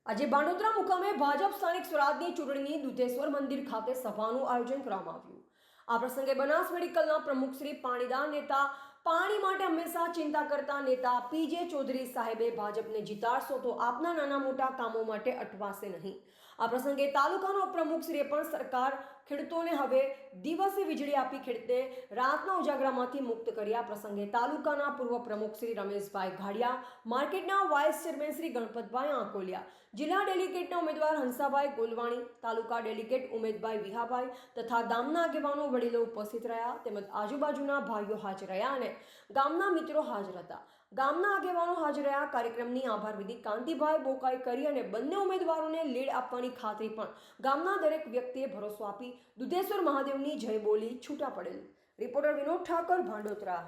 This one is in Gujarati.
આજે બાંડોદરા મુકામે ભાજપ સ્થાનિક સ્વરાજની ચૂંટણીની દુધેશ્વર મંદિર ખાતે સભાનું આયોજન કરવામાં આવ્યું। આ પ્રસંગે બનાસ મેડિકલના પ્રમુખ શ્રી પાણીદાર નેતા, પાણી માટે હંમેશા ચિંતા કરતા નેતા પીજે ચૌધરી સાહેબે ભાજપને જીતાડશો તો આપના નાના મોટા કામો માટે અટવાશે નહીં। આ પ્રસંગે તાલુકાના પ્રમુખશ્રીએ પણ સરકાર ખેડૂતોને હવે દિવસે વીજળી આપી ખેડૂતને રાતના ઉજાગરામાંથી મુક્ત કર્યા। પ્રસંગે તાલુકાના પૂર્વ પ્રમુખ શ્રી રમેશભાઈ ઘાડિયા, માર્કેટના વાઇસ ચેરમેન શ્રી ગણપતભાઈ આંકોલિયા, જિલ્લા ડેલિગેટના ઉમેદવાર હંસાભાઈ ગોલવાણી, તાલુકા ડેલિગેટ ઉમેદભાઈ વિહાભાઈ તથા ગામના આગેવાનો વડીલો ઉપસ્થિત રહ્યા તેમજ આજુબાજુના ભાઈઓ હાજર રહ્યા અને ગામના મિત્રો હાજર હતા। ગામના આગેવાનો હાજર રહ્યા। કાર્યક્રમની આભાર વિધિ કાંતિભાઈ બોકાઈ કરી અને બંને ઉમેદવારોને લીડ આપવાની ખાતરી પણ ગામના દરેક વ્યક્તિએ ભરોસો આપી દુધેશ્વર મહાદેવની જય બોલી છૂટા પડેલ। રિપોર્ટર વિનોદ ઠાકર, ભાંડોદરા।